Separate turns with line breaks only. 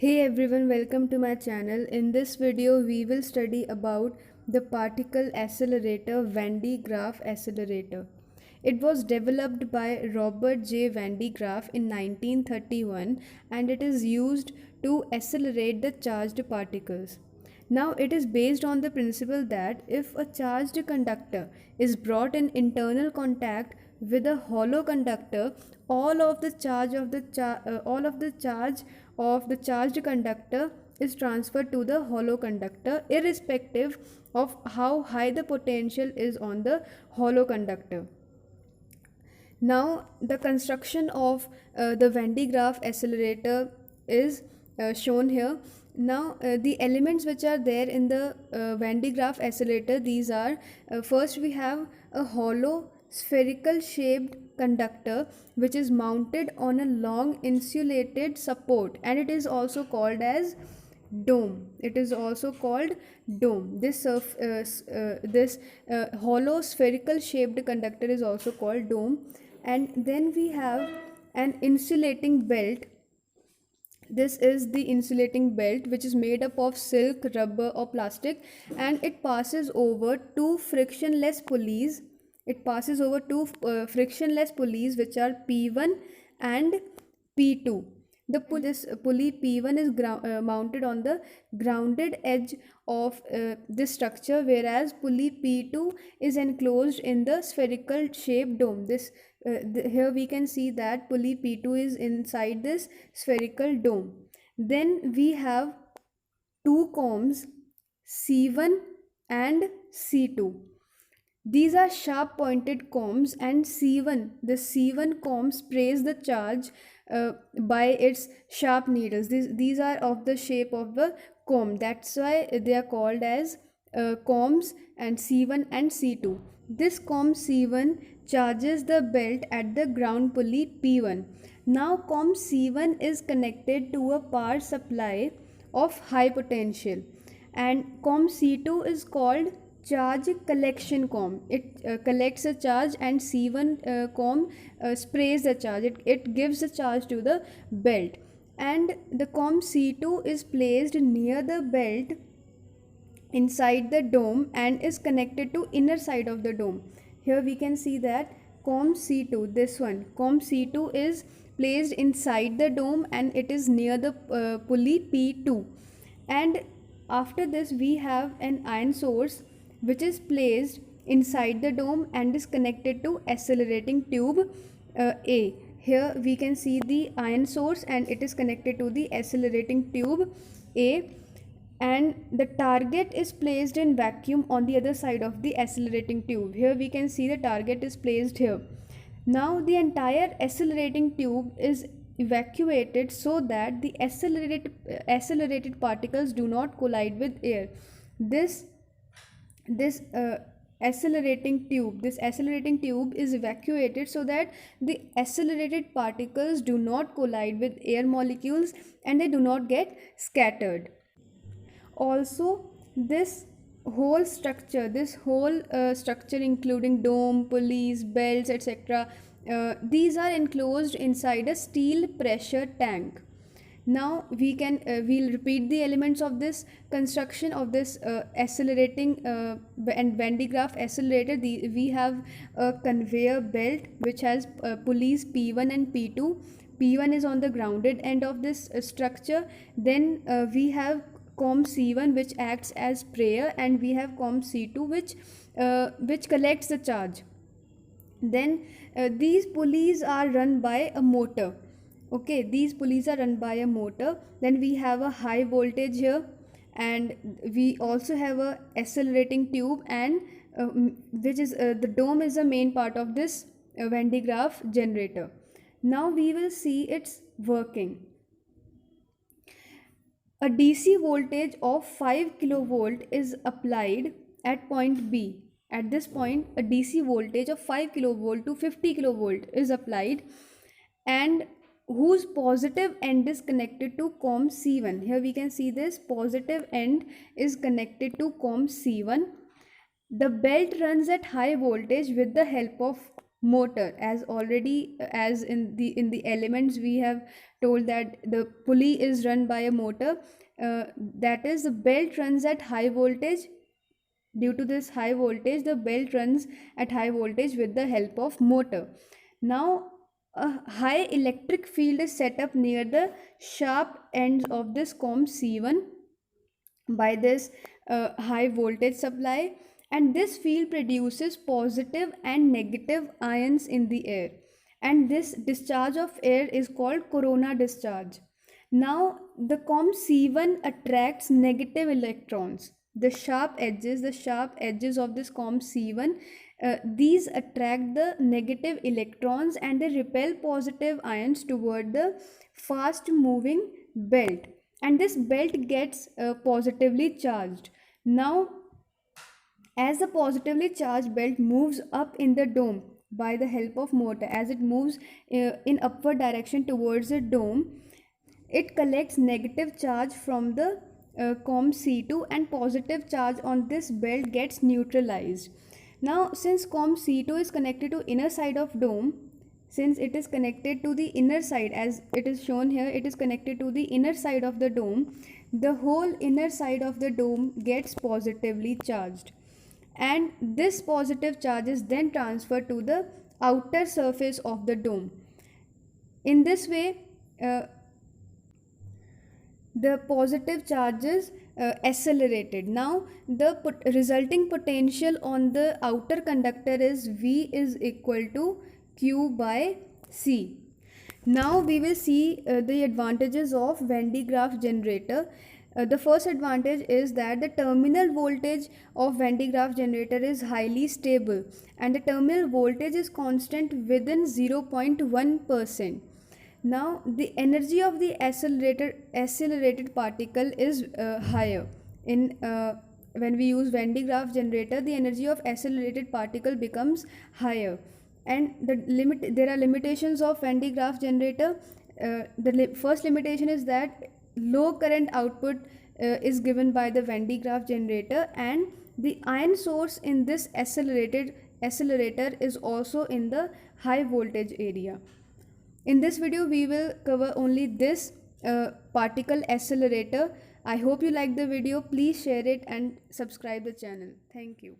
Hey everyone, welcome to my channel. In this video, we will study about the particle accelerator Van de Graaff accelerator. It was developed by Robert J. Van de Graaff in 1931 and it is used to accelerate the charged particles. Now, it is based on the principle that if a charged conductor is brought in internal contact with a hollow conductor, all of the charge of the charged conductor is transferred to the hollow conductor irrespective of how high the potential is on the hollow conductor. Now the construction of the Van de Graaff accelerator is shown here. Now the elements which are there in the Van de Graaff accelerator, these are first we have a hollow spherical shaped conductor which is mounted on a long insulated support, and it is also called as dome. It is also called dome. This hollow spherical shaped conductor is also called dome. And then we have an insulating belt. This is the insulating belt which is made up of silk, rubber or plastic, and it passes over two frictionless pulleys. Frictionless pulleys which are P1 and P2. This pulley P1 is mounted on the grounded edge of this structure, whereas pulley P2 is enclosed in the spherical shaped dome. Here we can see that pulley P2 is inside this spherical dome. Then we have two combs C1 and C2. These are sharp pointed combs, and the C1 comb sprays the charge by its sharp needles. These are of the shape of the comb. That's why they are called as combs and C1 and C2. This comb C1 charges the belt at the ground pulley P1. Now comb C1 is connected to a power supply of high potential, and comb C2 is called charge collection comb. It collects a charge, and C1 comb sprays the charge. It gives the charge to the belt, and the comb C2 is placed near the belt inside the dome and is connected to inner side of the dome. Here we can see that comb C2, this one, comb C2 is placed inside the dome and it is near the pulley P2. And after this we have an iron source which is placed inside the dome and is connected to accelerating tube A. Here we can see the iron source and it is connected to the accelerating tube A, and the target is placed in vacuum on the other side of the accelerating tube. Here we can see the target is placed here. Now the accelerating tube is evacuated so that the accelerated particles do not collide with air. This accelerating tube is evacuated so that the accelerated particles do not collide with air molecules and they do not get scattered. Also, this whole structure including dome, pulleys, belts, etc., these are enclosed inside a steel pressure tank. Now we'll repeat the elements of this construction of this accelerating and Van de Graaff accelerator. We have a conveyor belt which has pulleys P1 and P2. P1 is on the grounded end of this structure. Then we have comb C1 which acts as sprayer, and we have comb C2 which collects the charge. Then these pulleys are run by a motor. Okay, these pulleys are run by a motor. Then we have a high voltage here, and we also have a accelerating tube, and which is the dome is the main part of this Van de Graaff generator. Now we will see its working. A DC voltage of 5 kilovolt is applied at point B. At this point, a DC voltage of 5 kilovolt to 50 kilovolt is applied, and whose positive end is connected to comb C1. Here we can see this positive end is connected to comb C1. The belt runs at high voltage with the help of motor. As already as in the elements we have told that the pulley is run by a motor. That is, the belt runs at high voltage. Due to this high voltage, the belt runs at high voltage with the help of motor. Now a high electric field is set up near the sharp ends of this COM-C1 by this high voltage supply, and this field produces positive and negative ions in the air, and this discharge of air is called corona discharge. Now the COM-C1 attracts negative electrons. The sharp edges of this COM-C1, these attract the negative electrons and they repel positive ions toward the fast moving belt, and this belt gets positively charged. Now as the positively charged belt moves up in the dome by the help of motor, as it moves in upward direction towards the dome, it collects negative charge from the COM-C2, and positive charge on this belt gets neutralized. Now since COM-C2 is connected to inner side of dome, since it is connected to the inner side, as it is shown here, it is connected to the inner side of the dome, the whole inner side of the dome gets positively charged, and this positive charge is then transferred to the outer surface of the dome. In this way, the positive charges accelerated. Now the resulting potential on the outer conductor is V is equal to Q by C. Now we will see the advantages of Van de Graaff generator. The first advantage is that the terminal voltage of Van de Graaff generator is highly stable, and the terminal voltage is constant within 0.1%. Now the energy of the accelerated particle is higher. When we use Van de Graaff generator, the energy of accelerated particle becomes higher, and there are limitations of Van de Graaff generator. First limitation is that low current output is given by the Van de Graaff generator, and the ion source in this accelerator is also in the high voltage area. In this video we will cover only this particle accelerator. I hope you like the video. Please share it and subscribe the channel. Thank you.